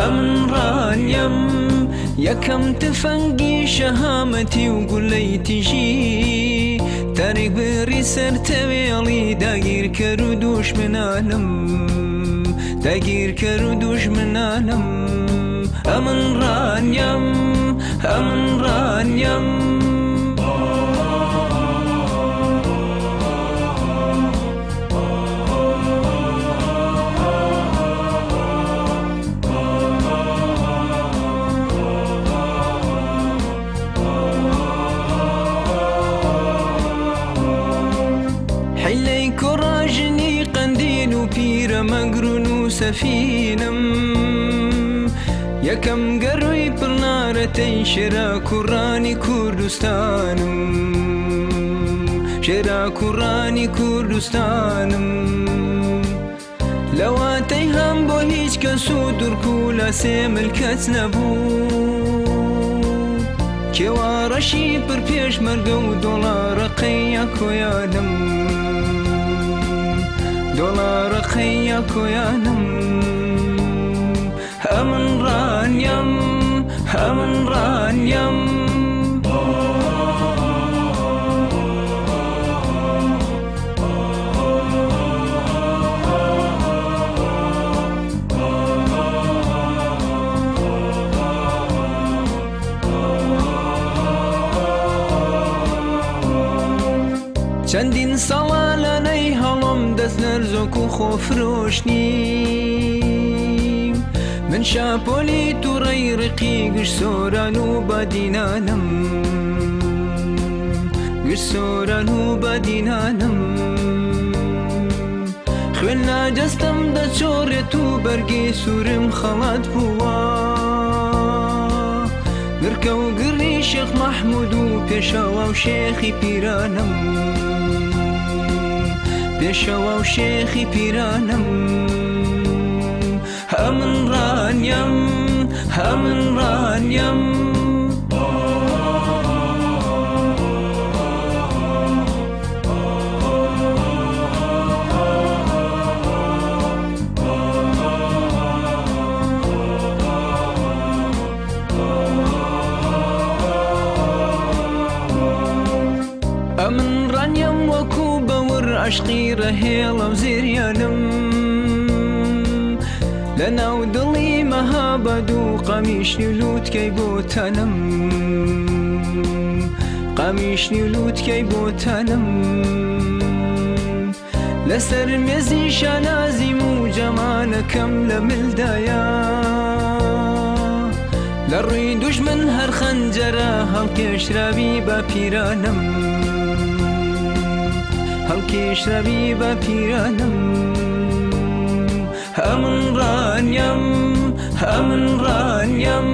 ئەمڕانیم یەکەم تفەنگی شەهامەتی و گوڵەی تیژی تاریک بری سەر تەوێڵی داگیرکەر و دوژمنانم داگیرکەر و دوژمنانم ئەمڕانیم ئەمڕانیم حیلەی کوڕاژنی قەندیل و پیرە مەگرون و سەفینم یەکەم گەڕووی پڕنارەتەی شێرا کوڕانی کوردستانم شێرا کوڕانی کوردستانم لەواتەی هەم بۆ هیچ کەس و دوورک و لە سێ ملکەت نەبوو کێوارەشی پر پێشمەرگە و دۆڵارەقەی یەکۆیانم دۆڵارەقەی یەکۆیانم ئەمڕانیم ئەمڕانیم چەندین ساڵە لەنەی هەڵم دەست نەرزۆک و خۆفرۆشتنیم من شاپۆلی تووڕەی ڕقی گشت سۆران و بەدینانم گشت سۆران و بەدینانم خوێن ناجەستم دەچۆڕێت و بەرگی سوورم خەڵات بووە گرکە و گڕی شێخ مەحموود و پێشەوە و شێخی پیرانم پێشەوە و شێخی پیرانم ئەمڕانیم ئەمڕانیم ئەمڕانیم وەکو بەور عەشقی ڕەهێڵە و زێریانم لەناو دڵی مەهابەد و قەمیشنی و لووتکەی بۆ تەنم قەمیشنی و لووتکەی بۆ تەنم لەسەر مێزی شانازیم و جەمانەکەم لە ملدایە لە ڕووی دوژمن هەر خەنجەرە هەڵکێشراوی بە پیرانم هەڵکێشراوی بە پیرانم ئەمڕانیم ئەمڕانیم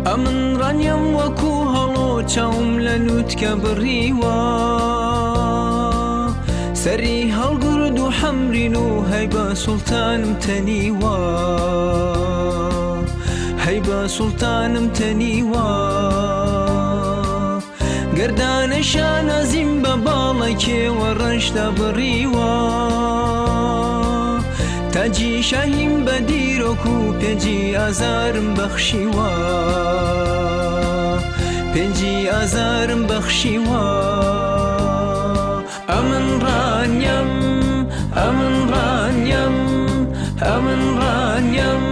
ئەمڕانیم وەکو هەڵۆ چاوم لە لووتکە بڕیوە سەری هەڵگورد و حەمرین و هەیبە سوڵتانم تەنیوە هەیبە سوڵتانم تەنیوە گەردانە شانازیم بە باڵی کێوە ڕەشدا بڕیوە تاجی شاهیم بە دیرۆک و پێنجی ئازارم بەخشیوە پێنجی ئازارم بەخشیوە ئەمڕانیم ئەمڕانیم ئەمڕانیم